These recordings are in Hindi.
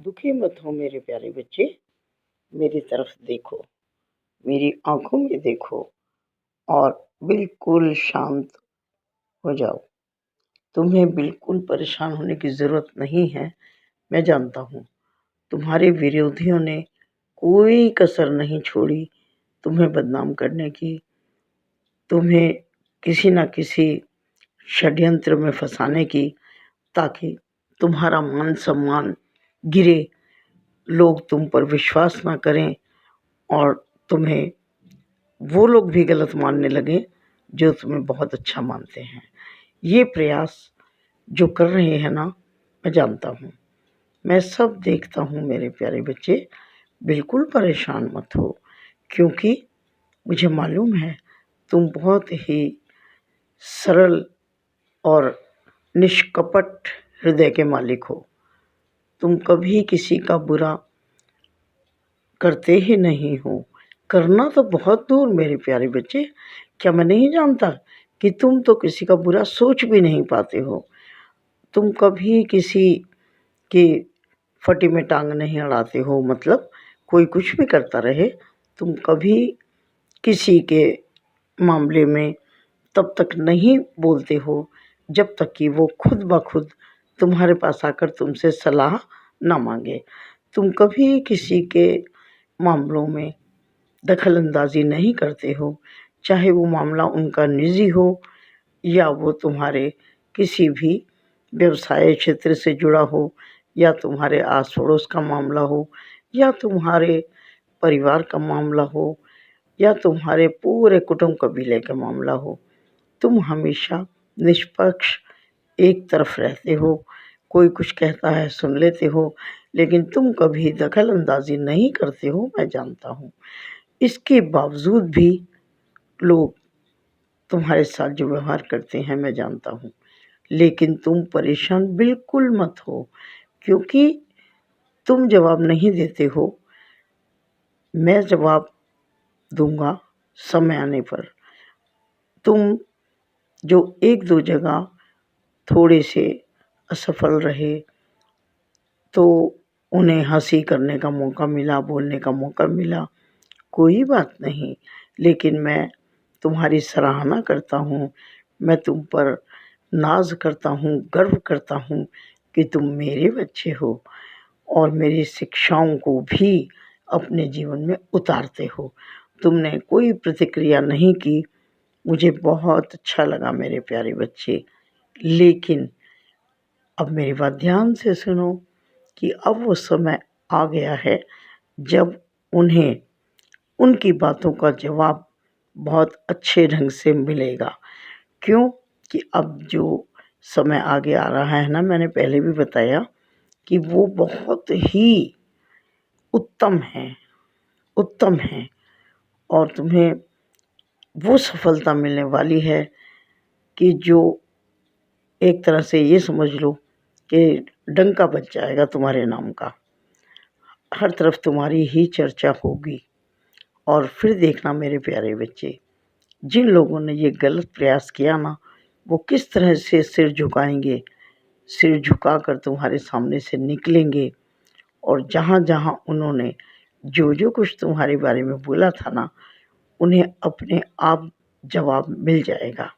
दुखी मत हो मेरे प्यारे बच्चे। मेरी तरफ देखो, मेरी आंखों में देखो और बिल्कुल शांत हो जाओ। तुम्हें बिल्कुल परेशान होने की ज़रूरत नहीं है। मैं जानता हूँ तुम्हारे विरोधियों ने कोई कसर नहीं छोड़ी तुम्हें बदनाम करने की, तुम्हें किसी न किसी षड्यंत्र में फंसाने की, ताकि तुम्हारा मान सम्मान गिरे, लोग तुम पर विश्वास ना करें और तुम्हें वो लोग भी गलत मानने लगें जो तुम्हें बहुत अच्छा मानते हैं। ये प्रयास जो कर रहे हैं ना, मैं जानता हूँ, मैं सब देखता हूँ मेरे प्यारे बच्चे। बिल्कुल परेशान मत हो, क्योंकि मुझे मालूम है तुम बहुत ही सरल और निष्कपट हृदय के मालिक हो। तुम कभी किसी का बुरा करते ही नहीं हो। करना तो बहुत दूर मेरे प्यारे बच्चे, क्या मैं नहीं जानता कि तुम तो किसी का बुरा सोच भी नहीं पाते हो। तुम कभी किसी की फटी में टांग नहीं अड़ाते हो, मतलब कोई कुछ भी करता रहे, तुम कभी किसी के मामले में तब तक नहीं बोलते हो जब तक कि वो खुद ब खुद तुम्हारे पास आकर तुमसे सलाह ना मांगे। तुम कभी किसी के मामलों में दखल अंदाज़ी नहीं करते हो, चाहे वो मामला उनका निजी हो या वो तुम्हारे किसी भी व्यवसाय क्षेत्र से जुड़ा हो, या तुम्हारे आस पड़ोस का मामला हो, या तुम्हारे परिवार का मामला हो, या तुम्हारे पूरे कुटुंब कबीले का मामला हो। तुम हमेशा निष्पक्ष एक तरफ रहते हो। कोई कुछ कहता है सुन लेते हो, लेकिन तुम कभी दखल अंदाज़ी नहीं करते हो, मैं जानता हूँ। इसके बावजूद भी लोग तुम्हारे साथ जो व्यवहार करते हैं मैं जानता हूँ, लेकिन तुम परेशान बिल्कुल मत हो, क्योंकि तुम जवाब नहीं देते हो। मैं जवाब दूंगा समय आने पर। तुम जो एक दो जगह थोड़े से असफल रहे, तो उन्हें हंसी करने का मौका मिला, बोलने का मौका मिला, कोई बात नहीं, लेकिन मैं तुम्हारी सराहना करता हूँ। मैं तुम पर नाज करता हूँ, गर्व करता हूँ कि तुम मेरे बच्चे हो और मेरी शिक्षाओं को भी अपने जीवन में उतारते हो। तुमने कोई प्रतिक्रिया नहीं की, मुझे बहुत अच्छा लगा मेरे प्यारे बच्चे। लेकिन अब मेरी बात ध्यान से सुनो कि अब वो समय आ गया है जब उन्हें उनकी बातों का जवाब बहुत अच्छे ढंग से मिलेगा। क्यों? कि अब जो समय आगे आ रहा है ना, मैंने पहले भी बताया कि वो बहुत ही उत्तम है, उत्तम है, और तुम्हें वो सफलता मिलने वाली है कि जो एक तरह से ये समझ लो कि डंका बज जाएगा तुम्हारे नाम का। हर तरफ तुम्हारी ही चर्चा होगी। और फिर देखना मेरे प्यारे बच्चे, जिन लोगों ने ये गलत प्रयास किया ना, वो किस तरह से सिर झुकाएंगे, सिर झुकाकर तुम्हारे सामने से निकलेंगे। और जहाँ जहाँ उन्होंने जो जो कुछ तुम्हारे बारे में बोला था ना, उन्हें अपने आप जवाब मिल जाएगा।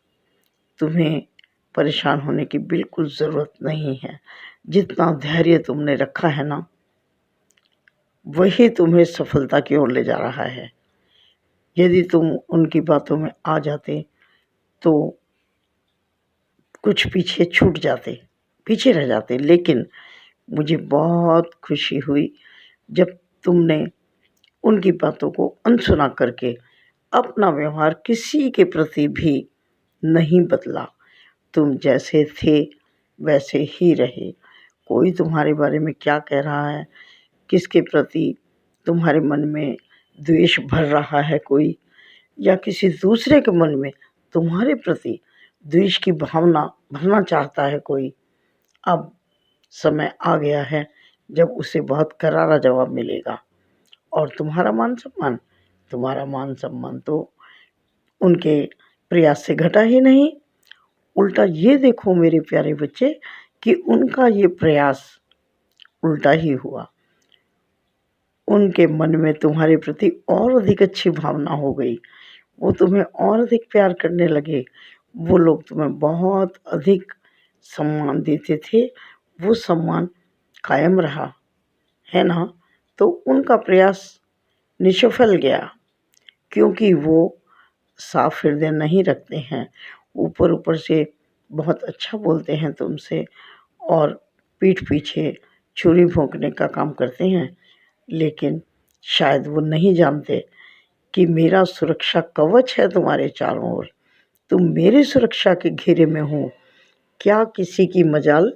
तुम्हें परेशान होने की बिल्कुल ज़रूरत नहीं है। जितना धैर्य तुमने रखा है ना, वही तुम्हें सफलता की ओर ले जा रहा है। यदि तुम उनकी बातों में आ जाते तो कुछ पीछे छूट जाते, पीछे रह जाते। लेकिन मुझे बहुत खुशी हुई जब तुमने उनकी बातों को अनसुना करके अपना व्यवहार किसी के प्रति भी नहीं बदला। तुम जैसे थे वैसे ही रहे। कोई तुम्हारे बारे में क्या कह रहा है, किसके प्रति तुम्हारे मन में द्वेष भर रहा है कोई, या किसी दूसरे के मन में तुम्हारे प्रति द्वेष की भावना भरना चाहता है कोई, अब समय आ गया है जब उसे बहुत करारा जवाब मिलेगा। और तुम्हारा मान सम्मान तो उनके प्रयास से घटा ही नहीं, उल्टा ये देखो मेरे प्यारे बच्चे कि उनका ये प्रयास उल्टा ही हुआ। उनके मन में तुम्हारे प्रति और अधिक अच्छी भावना हो गई, वो तुम्हें और अधिक प्यार करने लगे, वो लोग तुम्हें बहुत अधिक सम्मान देते थे, वो सम्मान कायम रहा, है ना? तो उनका प्रयास निष्फल गया, क्योंकि वो साफ हृदय नहीं रखते हैं। ऊपर ऊपर से बहुत अच्छा बोलते हैं तुमसे और पीठ पीछे छुरी भोंकने का काम करते हैं, लेकिन शायद वो नहीं जानते कि मेरा सुरक्षा कवच है तुम्हारे चारों ओर। तुम मेरी सुरक्षा के घेरे में हो। क्या किसी की मजाल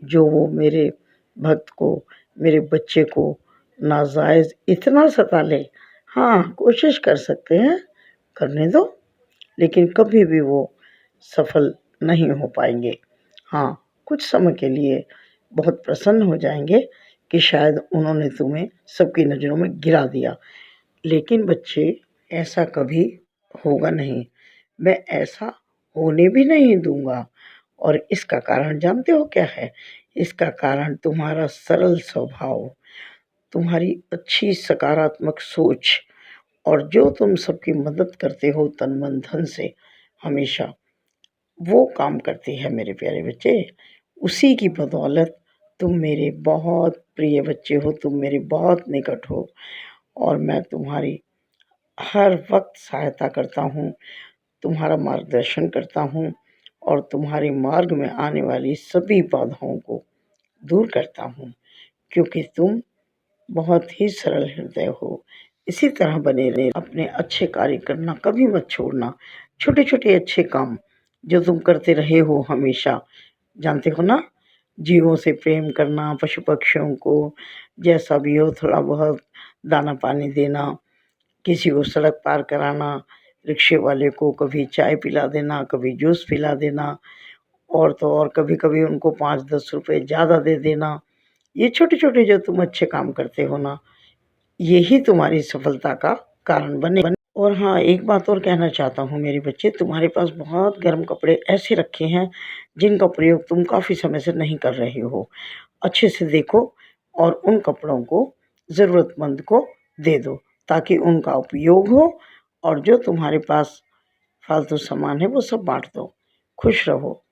जो वो मेरे भक्त को, मेरे बच्चे को नाजायज़ इतना सता ले? हाँ, कोशिश कर सकते हैं, करने दो, लेकिन कभी भी वो सफल नहीं हो पाएंगे। हाँ, कुछ समय के लिए बहुत प्रसन्न हो जाएंगे कि शायद उन्होंने तुम्हें सबकी नज़रों में गिरा दिया, लेकिन बच्चे ऐसा कभी होगा नहीं। मैं ऐसा होने भी नहीं दूंगा। और इसका कारण जानते हो क्या है? इसका कारण तुम्हारा सरल स्वभाव, तुम्हारी अच्छी सकारात्मक सोच, और जो तुम सबकी मदद करते हो तन मन धन से हमेशा, वो काम करती है मेरे प्यारे बच्चे। उसी की बदौलत तुम मेरे बहुत प्रिय बच्चे हो, तुम मेरे बहुत निकट हो, और मैं तुम्हारी हर वक्त सहायता करता हूँ, तुम्हारा मार्गदर्शन करता हूँ और तुम्हारे मार्ग में आने वाली सभी बाधाओं को दूर करता हूँ, क्योंकि तुम बहुत ही सरल हृदय हो। इसी तरह बने रहे, अपने अच्छे कार्य करना कभी मत छोड़ना। छोटे छोटे अच्छे काम जो तुम करते रहे हो हमेशा, जानते हो ना, जीवों से प्रेम करना, पशु पक्षियों को जैसा भी हो थोड़ा बहुत दाना पानी देना, किसी को सड़क पार कराना, रिक्शे वाले को कभी चाय पिला देना, कभी जूस पिला देना, और तो और कभी कभी उनको 5-10 रुपए ज़्यादा दे देना। ये छोटे छोटे जो तुम अच्छे काम करते हो ना, यही तुम्हारी सफलता का कारण बने। और हाँ, एक बात और कहना चाहता हूँ मेरे बच्चे, तुम्हारे पास बहुत गर्म कपड़े ऐसे रखे हैं जिनका प्रयोग तुम काफ़ी समय से नहीं कर रहे हो। अच्छे से देखो और उन कपड़ों को ज़रूरतमंद को दे दो, ताकि उनका उपयोग हो, और जो तुम्हारे पास फालतू सामान है वो सब बांट दो। खुश रहो।